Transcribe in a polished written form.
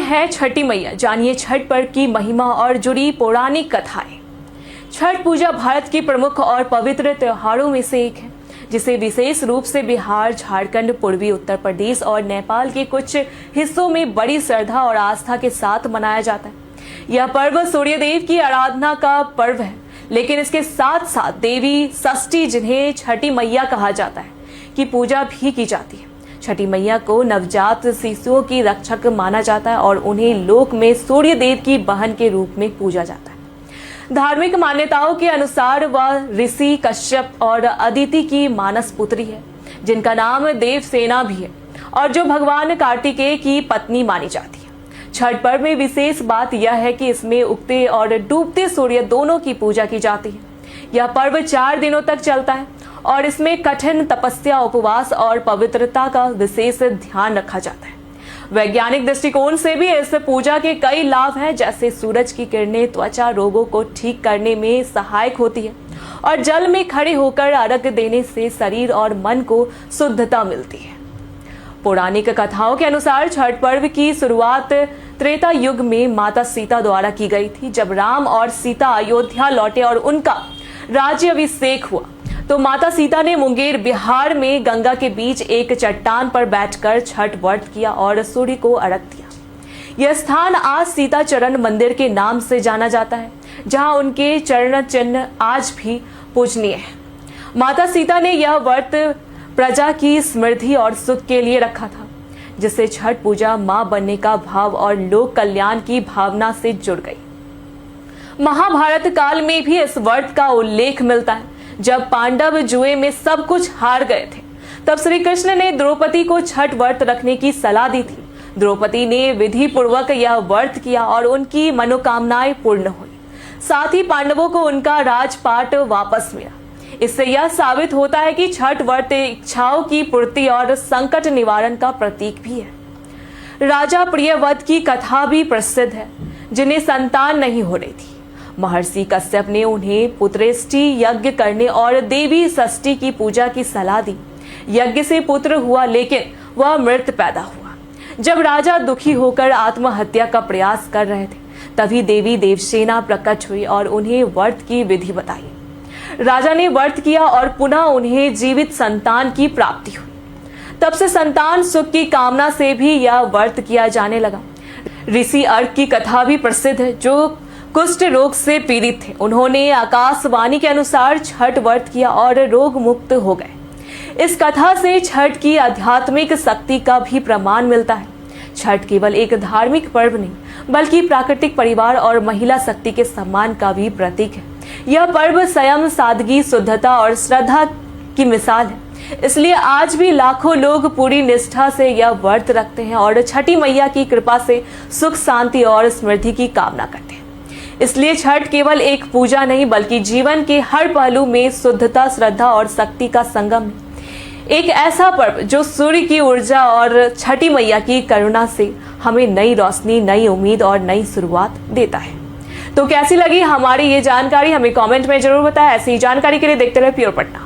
है छठी मैया, जानिए छठ पर्व की महिमा और जुड़ी पौराणिक कथाएं। छठ पूजा भारत की प्रमुख और पवित्र त्योहारों में से एक है, जिसे विशेष रूप से बिहार, झारखंड, पूर्वी उत्तर प्रदेश और नेपाल के कुछ हिस्सों में बड़ी श्रद्धा और आस्था के साथ मनाया जाता है। यह पर्व सूर्य देव की आराधना का पर्व है, लेकिन इसके साथ साथ देवी षष्ठी, जिन्हें छठी मैया कहा जाता है, की पूजा भी की जाती है। छठी मैया को नवजात शिशुओं की रक्षक माना जाता है और उन्हें लोक में सूर्य देव की बहन के रूप में पूजा जाता है। धार्मिक मान्यताओं के अनुसार वह ऋषि कश्यप और अदिति की मानस पुत्री है, जिनका नाम देवसेना भी है और जो भगवान कार्तिकेय की पत्नी मानी जाती है। छठ पर्व में विशेष बात यह है कि इसमें उगते और डूबते सूर्य दोनों की पूजा की जाती है। यह पर्व 4 दिनों तक चलता है और इसमें कठिन तपस्या, उपवास और पवित्रता का विशेष ध्यान रखा जाता है। वैज्ञानिक दृष्टिकोण से भी इस पूजा के कई लाभ हैं, जैसे सूरज की किरणें त्वचा रोगों को ठीक करने में सहायक होती है और जल में खड़े होकर अर्घ्य देने से शरीर और मन को शुद्धता मिलती है। पौराणिक कथाओं के अनुसार छठ पर्व की शुरुआत त्रेता युग में माता सीता द्वारा की गई थी। जब राम और सीता अयोध्या लौटे और उनका राज्याभिषेक हुआ, तो माता सीता ने मुंगेर, बिहार में गंगा के बीच एक चट्टान पर बैठकर छठ व्रत किया और सूर्य को अर्घ्य दिया। यह स्थान आज सीता चरण मंदिर के नाम से जाना जाता है, जहां उनके चरण चिन्ह आज भी पूजनीय है। माता सीता ने यह व्रत प्रजा की समृद्धि और सुख के लिए रखा था, जिससे छठ पूजा मां बनने का भाव और लोक कल्याण की भावना से जुड़ गई। महाभारत काल में भी इस व्रत का उल्लेख मिलता है। जब पांडव जुए में सब कुछ हार गए थे, तब श्री कृष्ण ने द्रौपदी को छठ व्रत रखने की सलाह दी थी। द्रौपदी ने विधि पूर्वक यह व्रत किया और उनकी मनोकामनाएं पूर्ण हुई। साथ ही पांडवों को उनका राजपाट वापस मिला। इससे यह साबित होता है कि छठ व्रत इच्छाओं की पूर्ति और संकट निवारण का प्रतीक भी है। राजा प्रियव्रत की कथा भी प्रसिद्ध है, जिन्हें संतान नहीं हो रही थी। महर्षि कश्यप ने उन्हें पुत्रेष्टि यज्ञ करने और देवी षष्ठी की पूजा की सलाह दी। यज्ञ से पुत्र हुआ, लेकिन वह मृत पैदा हुआ। जब राजा दुखी होकर आत्महत्या का प्रयास कर रहे थे, तभी देवी देवसेना प्रकट हुई और उन्हें व्रत की विधि बताई। राजा ने व्रत किया और पुनः उन्हें जीवित संतान की प्राप्ति हुई। तब से संतान सुख की कामना से भी यह व्रत किया जाने लगा। ऋषि अर्क की कथा भी प्रसिद्ध है, जो कुष्ठ रोग से पीड़ित थे। उन्होंने आकाशवाणी के अनुसार छठ व्रत किया और रोग मुक्त हो गए। इस कथा से छठ की आध्यात्मिक शक्ति का भी प्रमाण मिलता है। छठ केवल एक धार्मिक पर्व नहीं, बल्कि प्राकृतिक, परिवार और महिला शक्ति के सम्मान का भी प्रतीक है। यह पर्व स्वयं सादगी, शुद्धता और श्रद्धा की मिसाल है। इसलिए आज भी लाखों लोग पूरी निष्ठा से यह व्रत रखते हैं और छठी मैया की कृपा से सुख, शांति और समृद्धि की कामना करते हैं। इसलिए छठ केवल एक पूजा नहीं, बल्कि जीवन के हर पहलू में शुद्धता, श्रद्धा और शक्ति का संगम है। एक ऐसा पर्व जो सूर्य की ऊर्जा और छठी मैया की करुणा से हमें नई रोशनी, नई उम्मीद और नई शुरुआत देता है। तो कैसी लगी हमारी ये जानकारी, हमें कमेंट में जरूर बताएं। ऐसी जानकारी के लिए देखते रहे प्योर पटना।